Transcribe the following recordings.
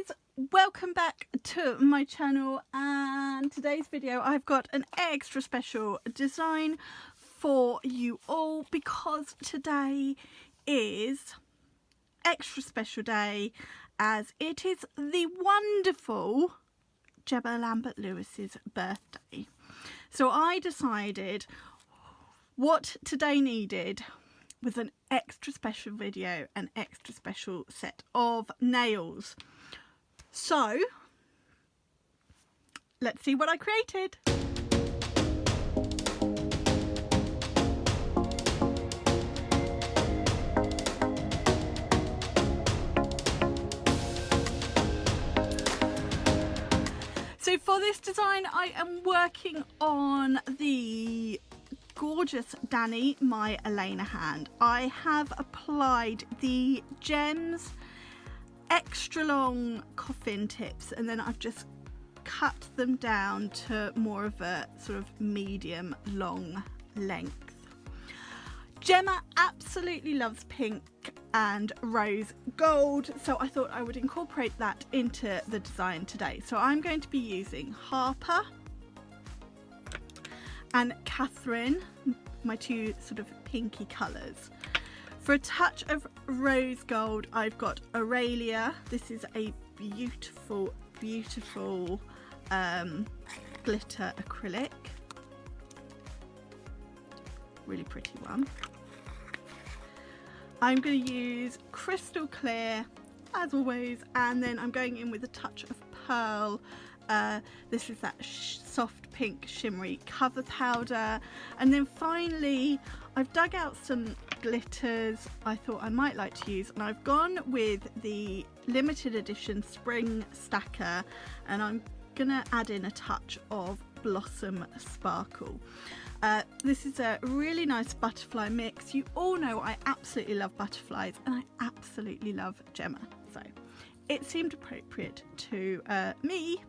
lovelies, welcome back to my channel, and today's video I've got an extra special design for you all because today is extra special day as it is the wonderful Gemma Lambert-Lewis's birthday. So I decided what today needed was an extra special video, an extra special set of nails. So let's see what I created. So for this design I am working on the gorgeous Danny My Elena hand. I have applied the Gems extra long coffin tips and then I've just cut them down to more of a sort of medium long length. Gemma absolutely loves pink and rose gold, so I thought I would incorporate that into the design today. So I'm going to be using Harper and Catherine, my two sort of pinky colours. For a touch of rose gold, I've got Aurelia. This is a beautiful, beautiful glitter acrylic. Really pretty one. I'm going to use Crystal Clear, as always, and then I'm going in with a touch of pearl. This is that soft pink shimmery cover powder, and then finally I've dug out some glitters I thought I might like to use, and I've gone with the limited edition spring stacker, and I'm gonna add in a touch of Blossom Sparkle. This is a really nice butterfly mix. You all know I absolutely love butterflies and I absolutely love Gemma, so it seemed appropriate to me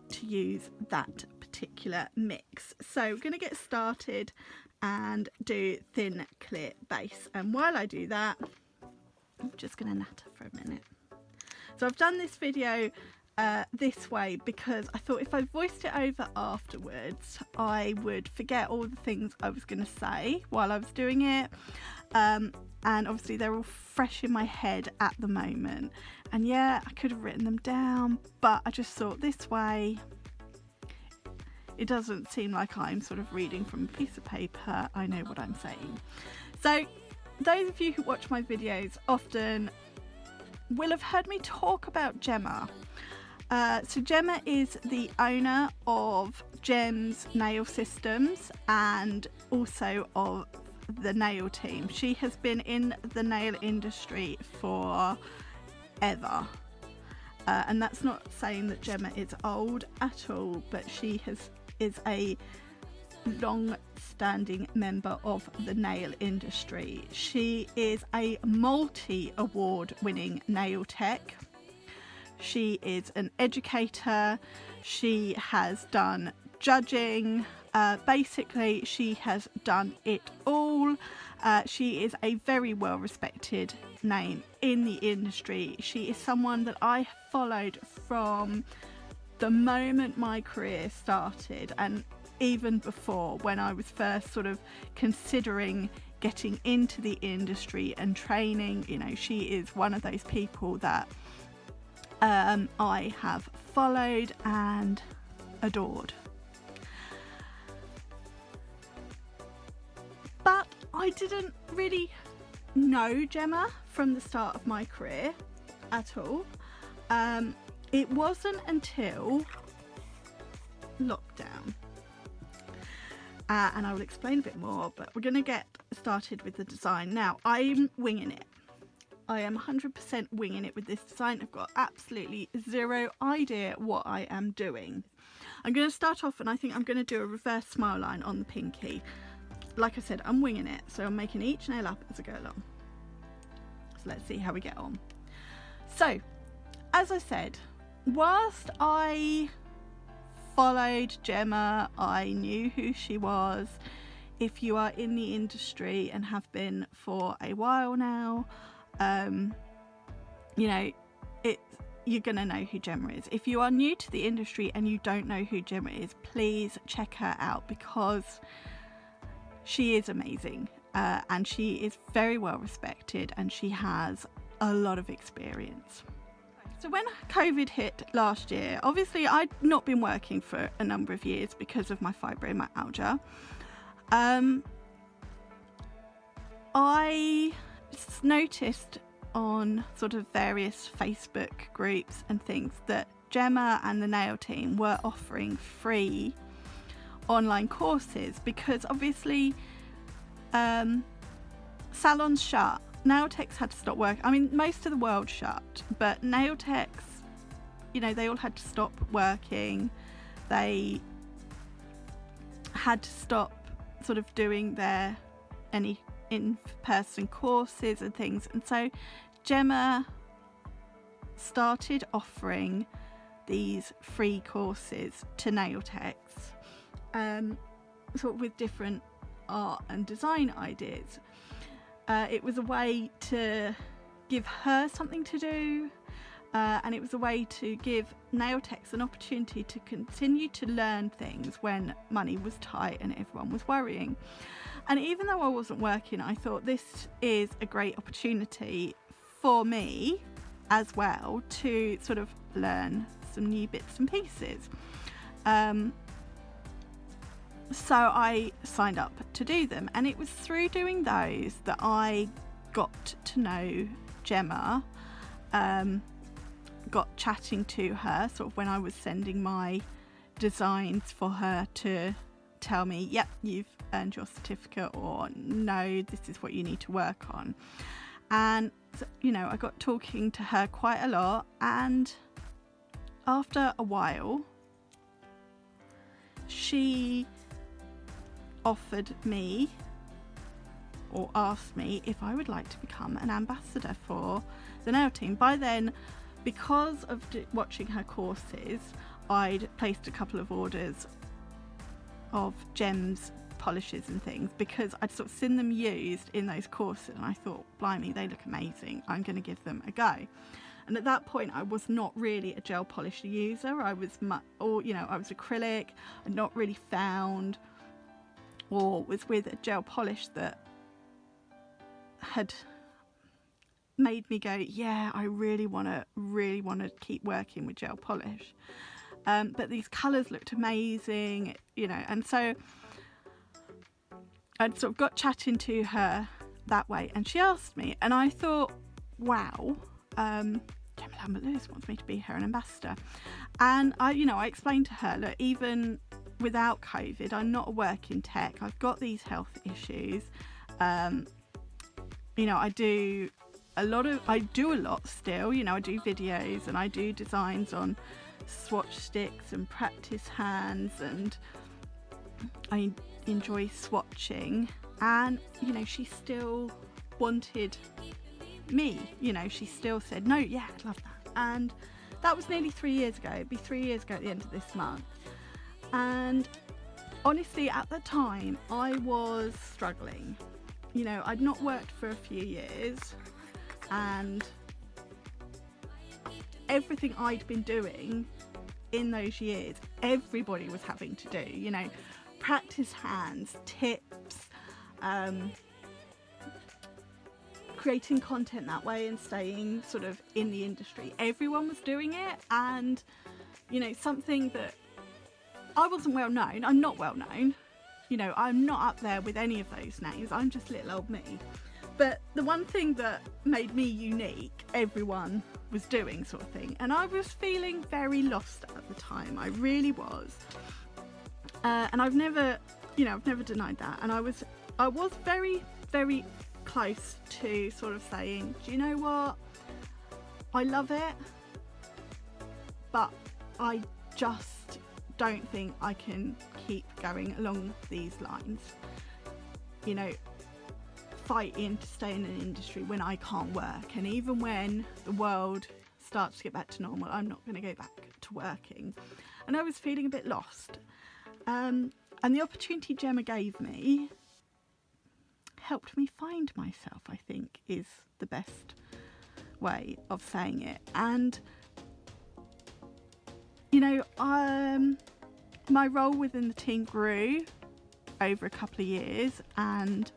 to use that particular mix. So we're going to get started and do thin clear base, and while I do that I'm just going to natter for a minute. So I've done this video this way because I thought if I voiced it over afterwards I would forget all the things I was going to say while I was doing it, and obviously they're all fresh in my head at the moment, and yeah, I could have written them down, but I just thought this way it doesn't seem like I'm sort of reading from a piece of paper. I know what I'm saying. So those of you who watch my videos often will have heard me talk about Gemma. So Gemma is the owner of Gems Nail Systems and also of the nail team. She has been in the nail industry for ever, and that's not saying that Gemma is old at all, but she is a long-standing member of the nail industry. She is a multi-award winning nail tech. She is an educator. She has done judging. Basically, she has done it all. She is a very well respected name in the industry. She is someone that I have followed from the moment my career started, and even before, when I was first sort of considering getting into the industry and training. You know, she is one of those people that I have followed and adored. But I didn't really know Gemma from the start of my career at all. It wasn't until lockdown, and I will explain a bit more, but we're going to get started with the design. Now, I'm winging it. I am 100% winging it with this design. I've got absolutely zero idea what I am doing. I'm going to start off, and I think I'm going to do a reverse smile line on the pinky. Like I said, I'm winging it, so I'm making each nail up as I go along. So let's see how we get on. So, as I said, whilst I followed Gemma, I knew who she was. If you are in the industry and have been for a while now, you know, you're going to know who Gemma is. If you are new to the industry and you don't know who Gemma is, please check her out, because she is amazing, and she is very well respected, and she has a lot of experience. So when COVID hit last year, obviously I'd not been working for a number of years because of my fibromyalgia. I noticed on sort of various Facebook groups and things that Gemma and the nail team were offering free online courses, because obviously salons shut, nail techs had to stop work. I mean, most of the world shut, but nail techs, they all had to stop working. They had to stop sort of doing any in-person courses and things, and so Gemma started offering these free courses to nail techs, sort of with different art and design ideas. It was a way to give her something to do, and it was a way to give nail techs an opportunity to continue to learn things when money was tight and everyone was worrying. And even though I wasn't working, I thought this is a great opportunity for me as well to sort of learn some new bits and pieces. So I signed up to do them, and it was through doing those that I got to know Gemma, got chatting to her sort of when I was sending my designs for her to tell me, yep, you've earned your certificate, or no, this is what you need to work on. And I got talking to her quite a lot, and after a while she offered me, or asked me, if I would like to become an ambassador for the nail team. By then, because of watching her courses, I'd placed a couple of orders of Gem's polishes and things, because I'd sort of seen them used in those courses, and I thought, blimey, they look amazing, I'm going to give them a go. And at that point I was not really a gel polish user. I was I was acrylic. I'd not really found, or was with a gel polish that had made me go, yeah, I really want to keep working with gel polish. But these colours looked amazing, and so I'd sort of got chatting to her that way, and she asked me, and I thought, wow, Gemma Lambert-Lewis wants me to be her ambassador. And I explained to her, look, even without COVID, I'm not a working tech. I've got these health issues. I do a lot still. I do videos and I do designs on swatch sticks and practice hands, and I enjoy swatching. And she still wanted me. She still said, no, yeah, I'd love that. And that was nearly 3 years ago. It'd be 3 years ago at the end of this month. And honestly, at the time I was struggling. I'd not worked for a few years, and everything I'd been doing in those years, everybody was having to do, practice hands, tips, creating content that way and staying sort of in the industry. Everyone was doing it, and something that I wasn't well known. I'm not well known. I'm not up there with any of those names. I'm just little old me. But the one thing that made me unique, everyone was doing, sort of thing. And I was feeling very lost at the time. I really was. And I've never denied that. And I was very, very close to sort of saying, do you know what? I love it, but I just don't think I can keep going along these lines. Fighting to stay in an industry when I can't work, and even when the world starts to get back to normal, I'm not going to go back to working. And I was feeling a bit lost. And the opportunity Gemma gave me helped me find myself, I think, is the best way of saying it. And my role within the team grew over a couple of years, and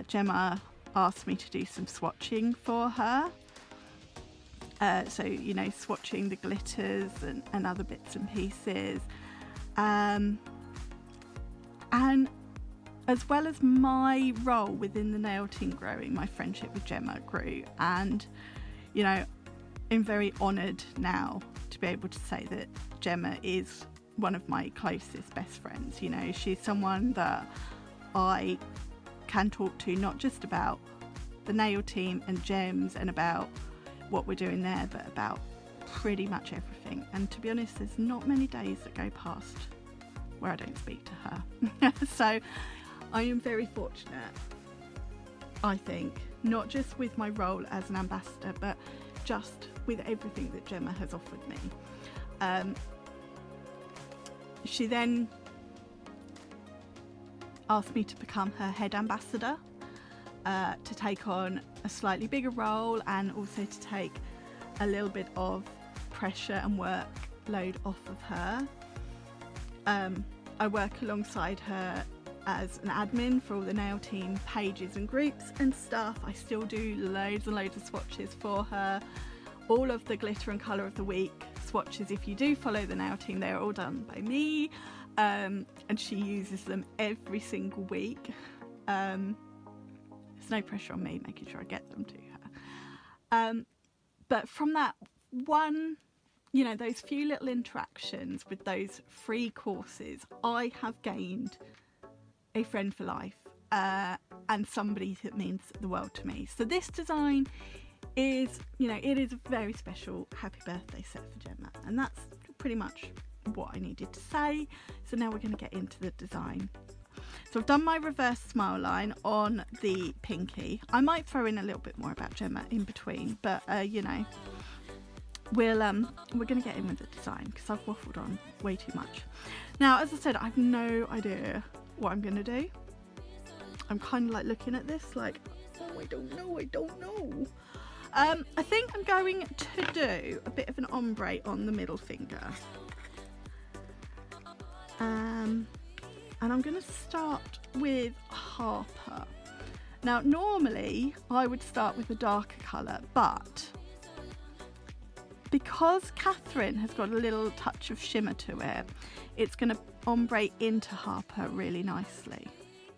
Gemma asked me to do some swatching for her. So, swatching the glitters and other bits and pieces. And as well as my role within the nail team growing, my friendship with Gemma grew. And, I'm very honoured now to be able to say that Gemma is one of my closest best friends. She's someone that I can talk to, not just about the nail team and gems and about what we're doing there, but about pretty much everything. And to be honest, there's not many days that go past where I don't speak to her. So I am very fortunate, I think, not just with my role as an ambassador, but just with everything that Gemma has offered me. She then asked me to become her head ambassador, to take on a slightly bigger role and also to take a little bit of pressure and workload off of her. I work alongside her as an admin for all the nail team pages and groups and stuff. I still do loads and loads of swatches for her. All of the glitter and colour of the week swatches, if you do follow the nail team, they're all done by me, and she uses them every single week. There's no pressure on me making sure I get them to her. But from that one, those few little interactions with those free courses, I have gained a friend for life, and somebody that means the world to me. So this design is, it is a very special happy birthday set for Gemma, and that's pretty much what I needed to say. So now we're going to get into the design. So I've done my reverse smile line on the pinky. I might throw in a little bit more about Gemma in between, but we're going to get in with the design because I've waffled on way too much. Now, as I said, I have no idea what I'm going to do. I'm kind of like looking at this like, oh, I don't know. I think I'm going to do a bit of an ombre on the middle finger. And I'm going to start with Harper. Now, normally I would start with a darker colour, but because Catherine has got a little touch of shimmer to it, it's going to ombre into Harper really nicely.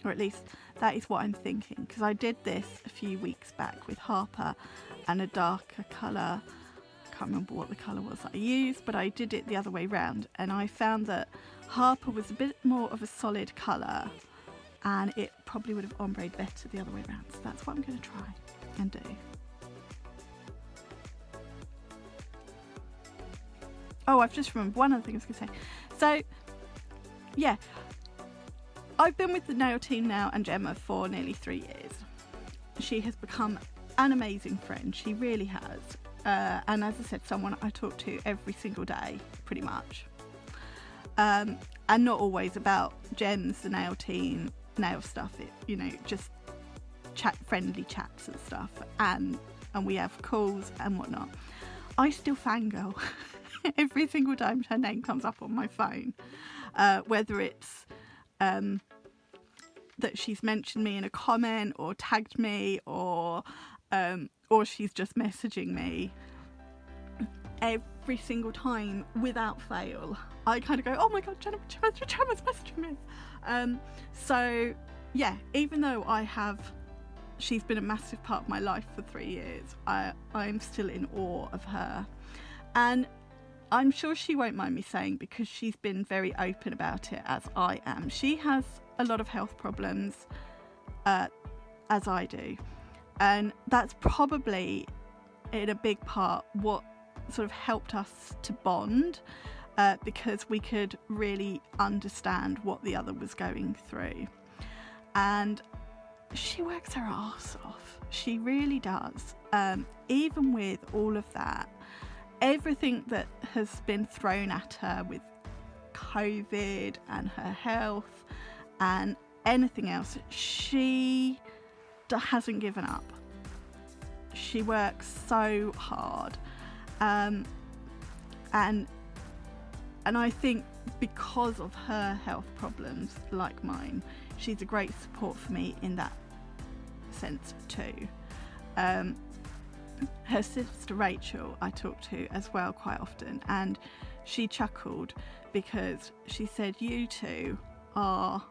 Or at least that is what I'm thinking, because I did this a few weeks back with Harper and a darker colour. I can't remember what the colour was that I used, but I did it the other way round, and I found that Harper was a bit more of a solid colour and it probably would have ombreed better the other way around. So that's what I'm going to try and do. Oh, I've just remembered one other thing I was going to say. So, yeah, I've been with the nail team now and Gemma for nearly 3 years. She has become an amazing friend. She really has. And as I said, someone I talk to every single day, pretty much. And not always about gems, the nail team, nail stuff. Just friendly chats and stuff. And we have calls and whatnot. I still fangirl every single time her name comes up on my phone. Whether it's that she's mentioned me in a comment or tagged me or she's just messaging me. Every single time, without fail, I kind of go, oh my god, Gemma's messaging me. So yeah, even though she's been a massive part of my life for 3 years, I'm still in awe of her. And I'm sure she won't mind me saying, because she's been very open about it, as I am. She has a lot of health problems, as I do. And that's probably, in a big part, what sort of helped us to bond, because we could really understand what the other was going through. And she works her arse off. She really does. Even with all of that, everything that has been thrown at her with COVID and her health and anything else, she hasn't given up. She works so hard, and and I think because of her health problems like mine, she's a great support for me in that sense too. Her sister Rachel I talk to as well quite often, and she chuckled because she said, you two are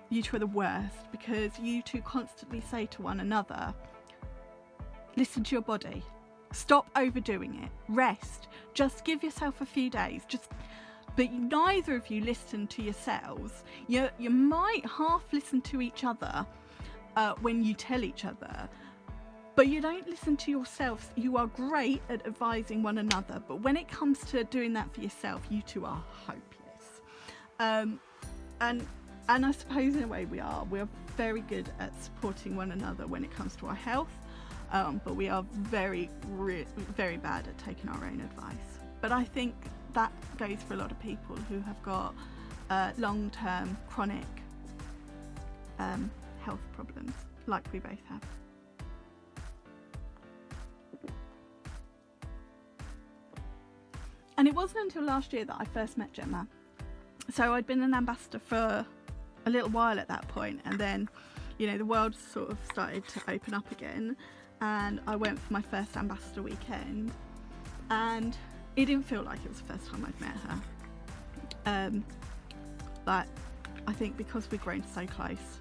the worst, because you two constantly say to one another, listen to your body, stop overdoing it, rest, just give yourself a few days, but neither of you listen to yourselves. You might half listen to each other when you tell each other, but you don't listen to yourselves. You are great at advising one another, but when it comes to doing that for yourself, you two are hopeless. And I suppose in a way we are very good at supporting one another when it comes to our health, but we are very bad at taking our own advice. But I think that goes for a lot of people who have got long-term chronic health problems like we both have. And it wasn't until last year that I first met Gemma. So I'd been an ambassador for a little while at that point, and then, you know, the world sort of started to open up again, and I went for my first ambassador weekend, and it didn't feel like it was the first time I'd met her. But I think because we'd grown so close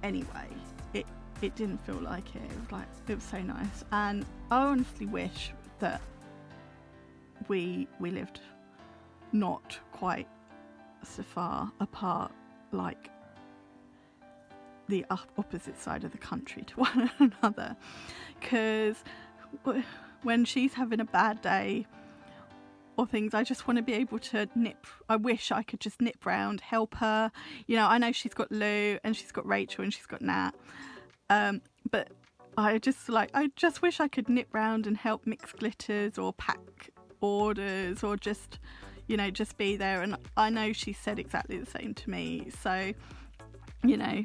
anyway, it didn't feel like it. It was so nice, and I honestly wish that we lived not quite so far apart, like the opposite side of the country to one another, because when she's having a bad day or things, I just want to be able to I wish I could just nip round, help her. You know, I know she's got Lou and she's got Rachel and she's got Nat, but I just wish I could nip round and help mix glitters or pack orders, or just, you know, just be there. And I know she said exactly the same to me, so, you know,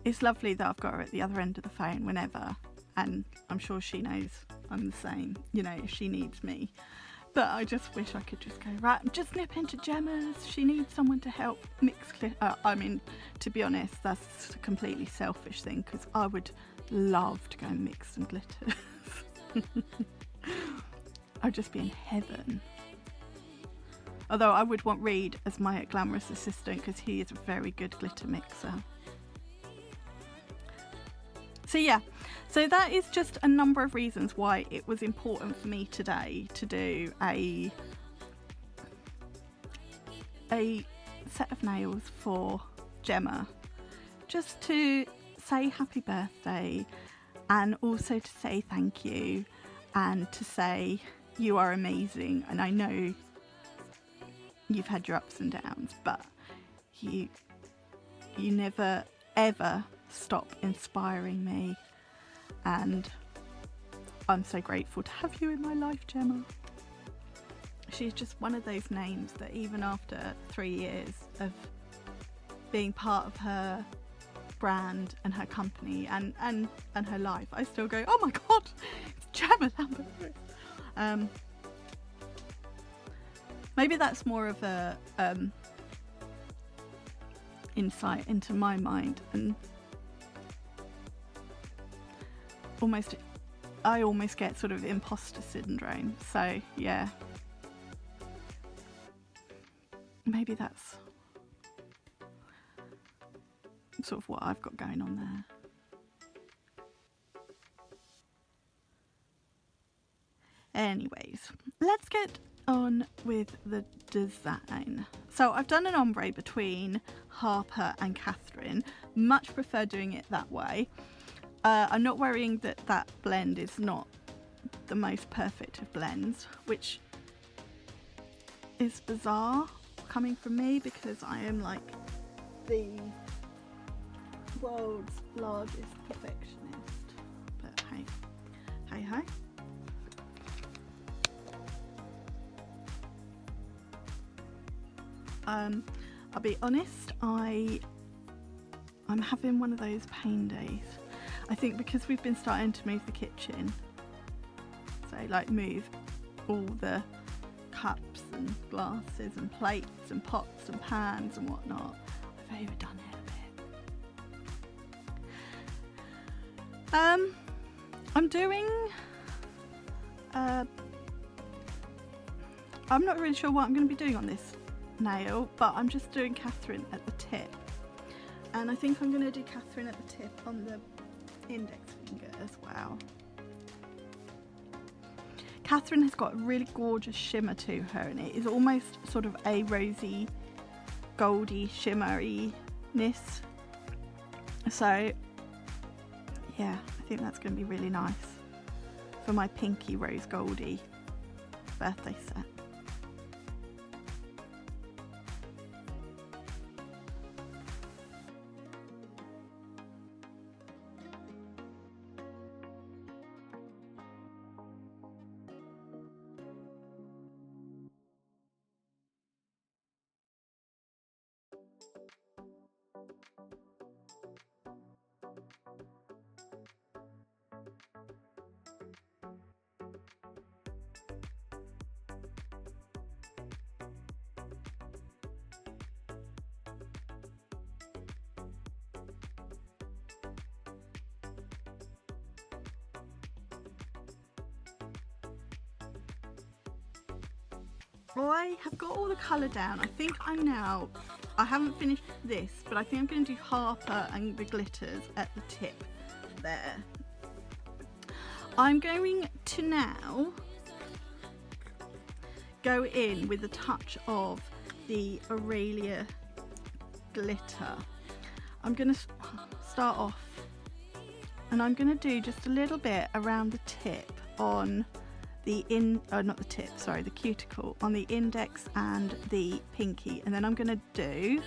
it's lovely that I've got her at the other end of the phone whenever, and I'm sure she knows I'm the same, you know, if she needs me. But I just wish I could just go, right, just nip into Gemma's, she needs someone to help mix glitter. I mean, to be honest, that's a completely selfish thing, because I would love to go and mix some glitters. I'd just be in heaven. Although I would want Reed as my glamorous assistant, because he is a very good glitter mixer. So yeah, so that is just a number of reasons why it was important for me today to do a set of nails for Gemma, just to say happy birthday, and also to say thank you, and to say you are amazing, and I know you've had your ups and downs, but you never ever stop inspiring me, and I'm so grateful to have you in my life, Gemma. She's just one of those names that even after 3 years of being part of her brand and her company and her life, I still go, oh my god, it's Gemma Lambert-Lewis. Maybe that's more of a insight into my mind, and I almost get sort of imposter syndrome. So yeah, maybe that's sort of what I've got going on there. Anyways, let's get on with the design. So I've done an ombre between Harper and Catherine. Much prefer doing it that way. I'm not worrying that that blend is not the most perfect of blends, which is bizarre coming from me, because I am like the world's largest perfectionist. But hey ho. I'll be honest, I'm having one of those pain days. I think because we've been starting to move the kitchen. So they like move all the cups and glasses and plates and pots and pans and whatnot. I've overdone it a bit. I'm doing I'm not really sure what I'm going to be doing on this nail, but I'm just doing Catherine at the tip, and I think I'm going to do Catherine at the tip on the index finger as well. Catherine has got a really gorgeous shimmer to her, and it is almost sort of a rosy, goldy, shimmery-ness. So yeah, I think that's going to be really nice for my pinky rose goldy birthday set. I have got all the colour down. I think I haven't finished this, but I think I'm going to do Harper and the glitters at the tip there. I'm going to now go in with a touch of the Aurelia glitter. I'm going to start off, and I'm going to do just a little bit around the tip on the the cuticle, on the index and the pinky, and then I'm going to do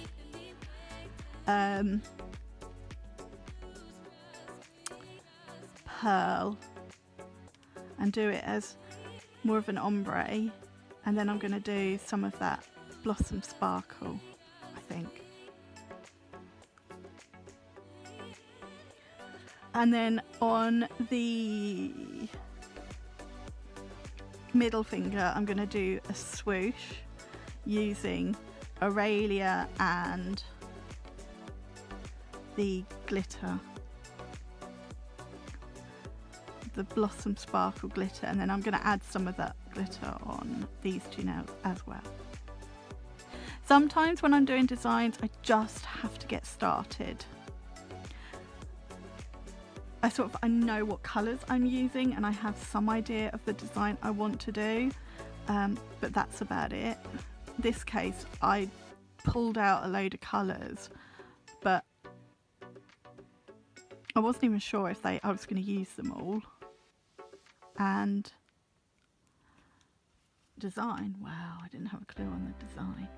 pearl and do it as more of an ombre, and then I'm going to do some of that blossom sparkle, I think. And then on the middle finger, I'm going to do a swoosh using Aurelia and the glitter, the blossom sparkle glitter, and then I'm going to add some of that glitter on these two nails as well. Sometimes when I'm doing designs, I just have to get started. I know what colours I'm using, and I have some idea of the design I want to do, but that's about it. In this case, I pulled out a load of colours, but I wasn't even sure if I was going to use them all. And design, wow, I didn't have a clue on the design.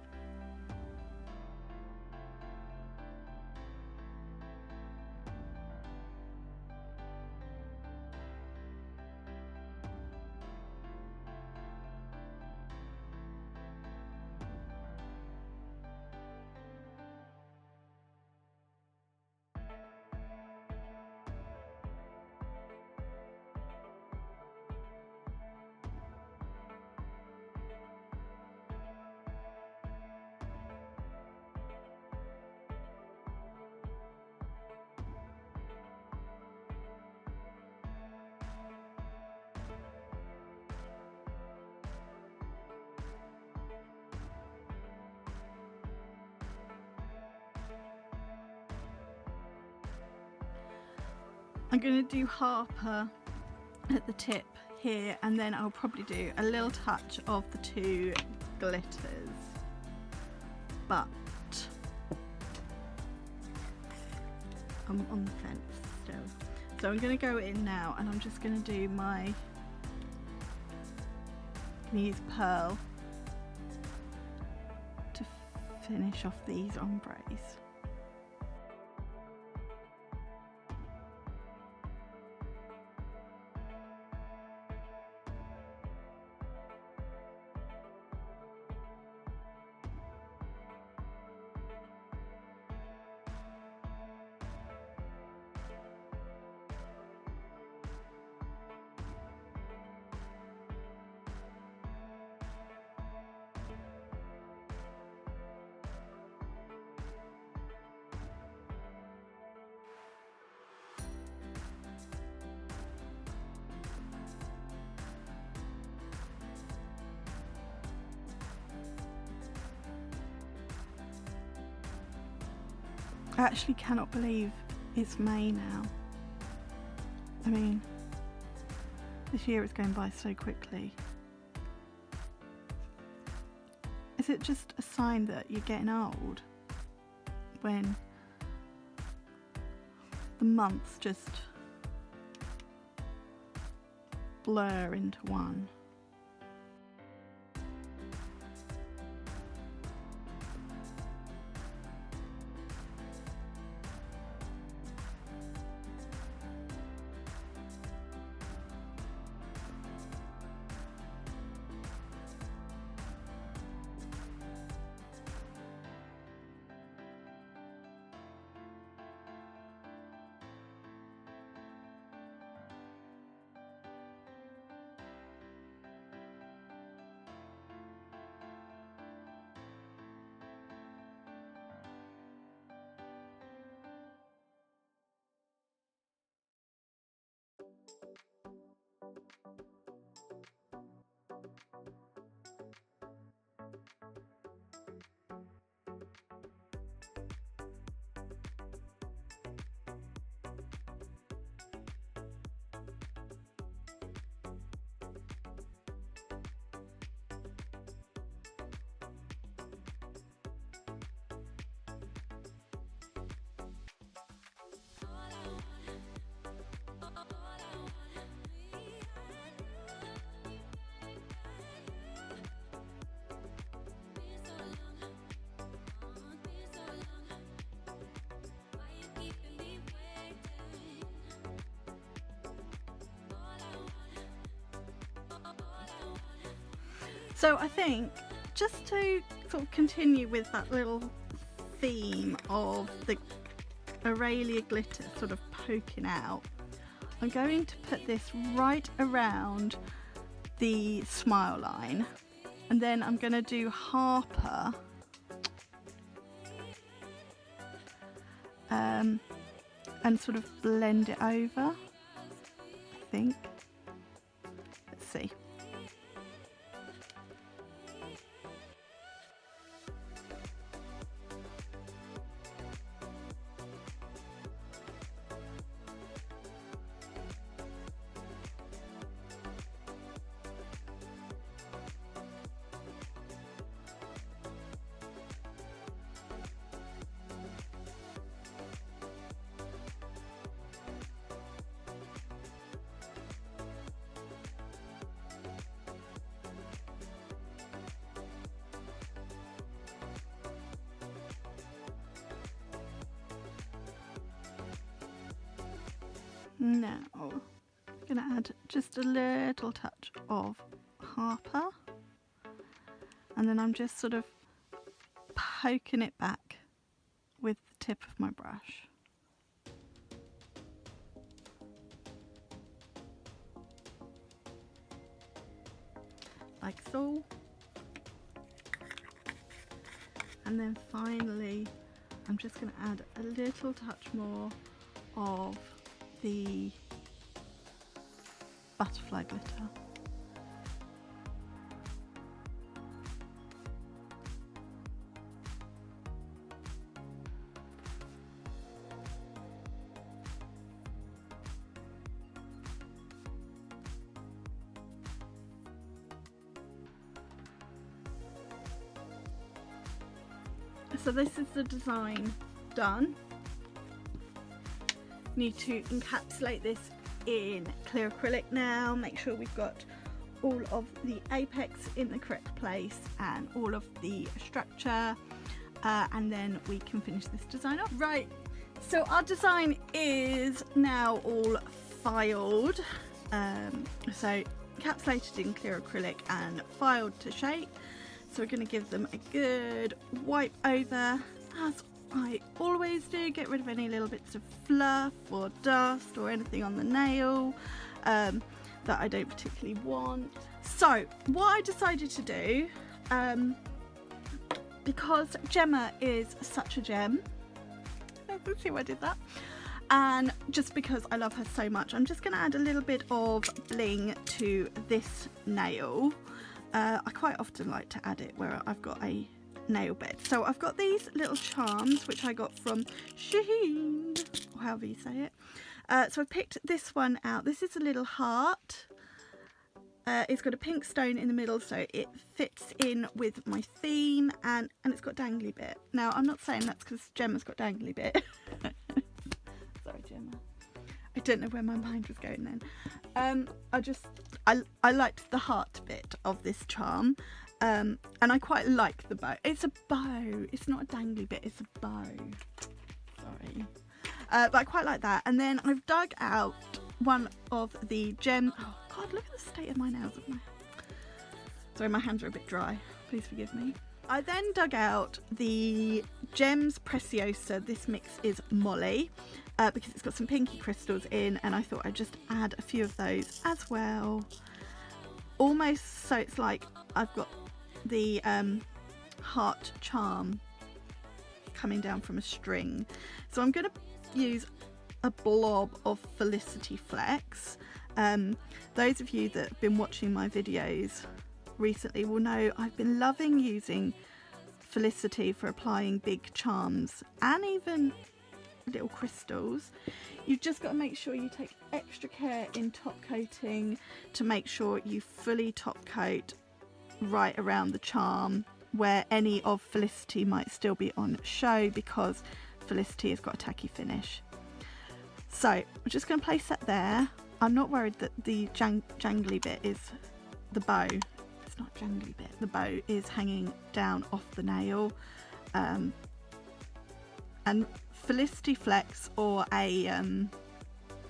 I'm going to do Harper at the tip here, and then I'll probably do a little touch of the two glitters, but I'm on the fence still. So I'm going to go in now, and I'm just going to do I'm going to use pearl to finish off these ombres. I actually cannot believe it's May now. I mean, this year is going by so quickly. Is it just a sign that you're getting old when the months just blur into one? So I think, just to sort of continue with that little theme of the Aurelia glitter sort of poking out, I'm going to put this right around the smile line, and then I'm going to do Harper and sort of blend it over, I think. Let's see. Now, I'm going to add just a little touch of Harper, and then I'm just sort of poking it back with the tip of my brush. Like so. And then finally, I'm just going to add a little touch more of the butterfly glitter. So this is the design done. Need to encapsulate this in clear acrylic now, make sure we've got all of the apex in the correct place and all of the structure, and then we can finish this design off. Right, so our design is now all filed, so encapsulated in clear acrylic and filed to shape. So we're going to give them a good wipe over, as I always do. Get rid of any little bits of fluff or dust or anything on the nail that I don't particularly want. So what I decided to do, because Gemma is such a gem, let's see why I did that, and just because I love her so much, I'm just going to add a little bit of bling to this nail. I quite often like to add it where I've got a nail bed. So I've got these little charms which I got from Shein, or however you say it. So I've picked this one out. This is a little heart. It's got a pink stone in the middle, so it fits in with my theme, and it's got dangly bit. Now I'm not saying that's because Gemma's got dangly bit. Sorry, Gemma. I don't know where my mind was going then. I liked the heart bit of this charm, and I quite like the bow. It's a bow. It's not a dangly bit. It's a bow. Sorry, but I quite like that. And then I've dug out one of the Oh God, look at the state of my nails. Sorry, my hands are a bit dry. Please forgive me. I then dug out the Gems Preciosa. This mix is Molly, because it's got some pinky crystals in, and I thought I'd just add a few of those as well. Almost so it's like I've got the heart charm coming down from a string. So I'm going to use a blob of Felicity Flex. Those of you that have been watching my videos recently will know I've been loving using Felicity for applying big charms and even little crystals. You've just got to make sure you take extra care in top coating to make sure you fully top coat right around the charm where any of Felicity might still be on show, because Felicity has got a tacky finish. So I'm just going to place that there. I'm not worried that the jangly bit is the bow. It's not jangly bit. The bow is hanging down off the nail. And Felicity Flex, or a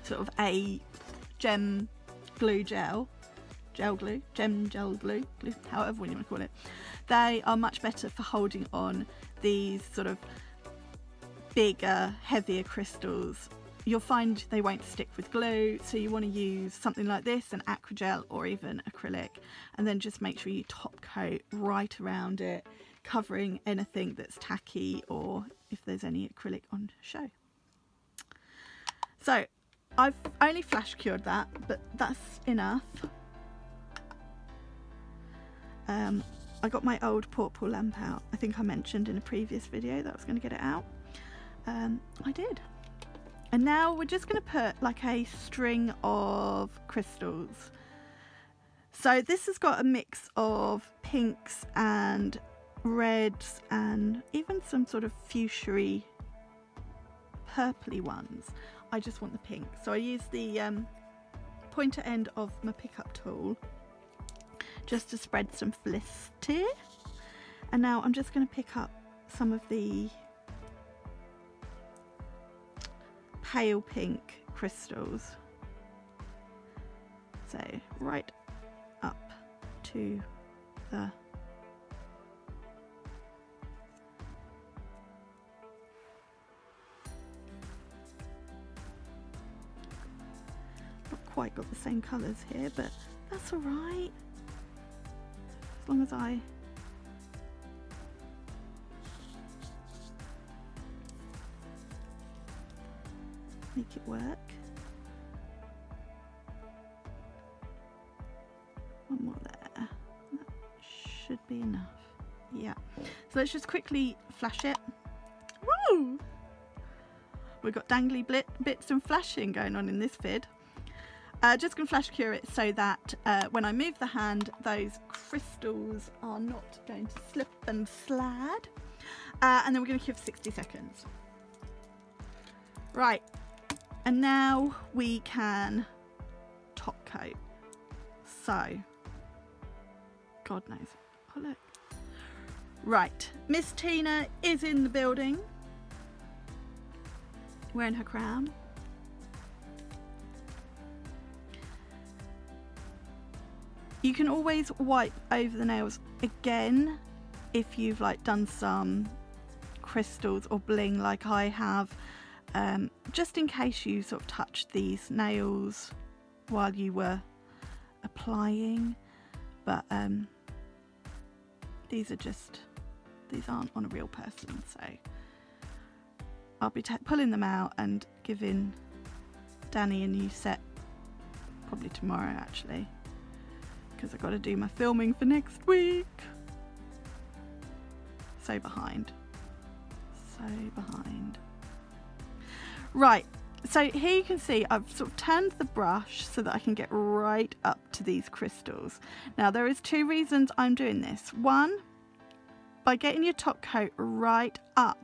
sort of a gem glue gel glue, however you want to call it, they are much better for holding on these sort of bigger, heavier crystals. You'll find they won't stick with glue, so you want to use something like this, an aquagel or even acrylic, and then just make sure you top coat right around it, covering anything that's tacky or if there's any acrylic on show. So I've only flash cured that, but that's enough. I got my old portable lamp out. I think I mentioned in a previous video that I was going to get it out. I did. And now we're just going to put like a string of crystals. So this has got a mix of pinks and reds and even some sort of fuchsia-y purpley ones. I just want the pink. So I use the pointer end of my pickup tool just to spread some Felicity. And now I'm just going to pick up some of the pale pink crystals, so right up to the not quite got the same colours here, but that's all right as long as I make it work. One more there. That should be enough. Yeah. So let's just quickly flash it. Woo! We've got dangly bits and flashing going on in this vid. Just going to flash cure it so that when I move the hand, those crystals are not going to slip and slide. And then we're going to cure for 60 seconds. Right. And now we can top coat. So, God knows. Oh, look. Right. Miss Tina is in the building. Wearing her crown. You can always wipe over the nails again if you've like done some crystals or bling like I have. Just in case you sort of touched these nails while you were applying, but these aren't on a real person, so I'll be pulling them out and giving Danny a new set probably tomorrow actually, because I've got to do my filming for next week. So behind. So behind. Right, so here you can see I've sort of turned the brush so that I can get right up to these crystals. Now there is 2 reasons I'm doing this. One, by getting your top coat right up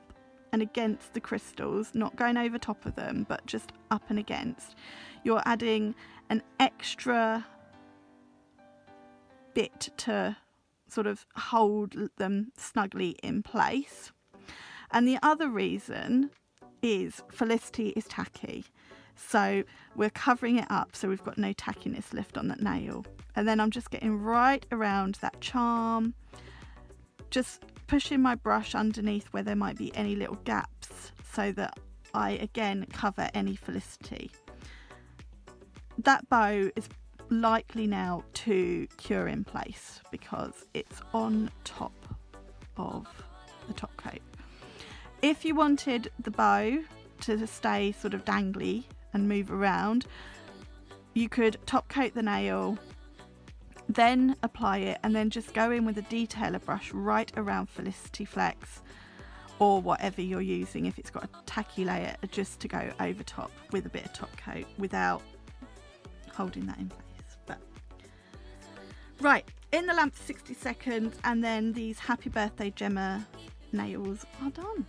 and against the crystals, not going over top of them, but just up and against, you're adding an extra bit to sort of hold them snugly in place. And the other reason is Felicity is tacky, so we're covering it up so we've got no tackiness left on that nail. And then I'm just getting right around that charm, just pushing my brush underneath where there might be any little gaps so that I again cover any Felicity. That bow is likely now to cure in place because it's on top of the top coat. If you wanted the bow to stay sort of dangly and move around, you could top coat the nail, then apply it, and then just go in with a detailer brush right around Felicity Flex or whatever you're using, if it's got a tacky layer, just to go over top with a bit of top coat without holding that in place. But right, in the lamp for 60 seconds, and then these Happy Birthday Gemma nails are done.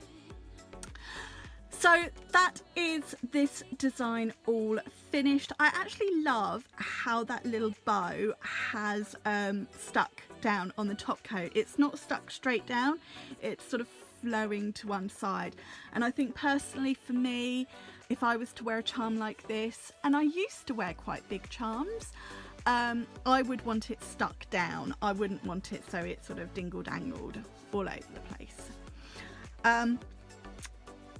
So that is this design all finished. I actually love how that little bow has stuck down on the top coat. It's not stuck straight down, it's sort of flowing to one side. And I think personally for me, if I was to wear a charm like this, and I used to wear quite big charms, I would want it stuck down. I wouldn't want it so it sort of dingle-dangled all over the place.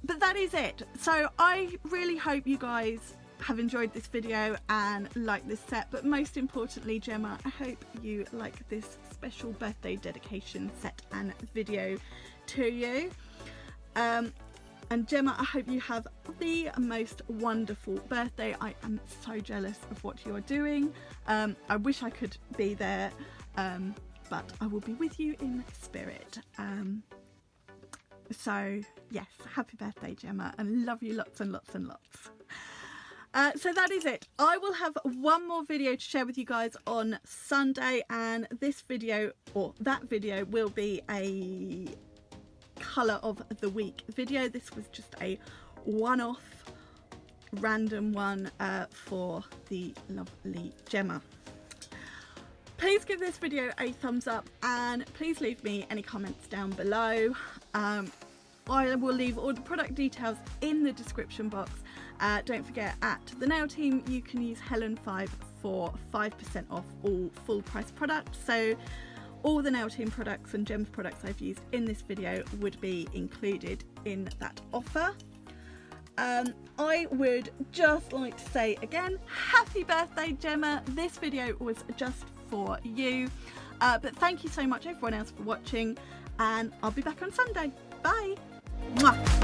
But that is it. So I really hope you guys have enjoyed this video and like this set, but most importantly, Gemma, I hope you like this special birthday dedication set and video to you. And Gemma, I hope you have the most wonderful birthday. I am so jealous of what you're doing. I wish I could be there, but I will be with you in spirit. So yes, happy birthday, Gemma, and love you lots and lots and lots. So that is it. I will have one more video to share with you guys on Sunday, and this video, or that video, will be a colour of the week video. This was just a one-off random one for the lovely Gemma. Please give this video a thumbs up and please leave me any comments down below. I will leave all the product details in the description box. Don't forget, at the nail team you can use Helen 5 for 5% off all full price products. So all the nail team products and Gem's products I've used in this video would be included in that offer. I would just like to say again, happy birthday, Gemma. This video was just for you. But thank you so much everyone else for watching, and I'll be back on Sunday. Bye. Mwah.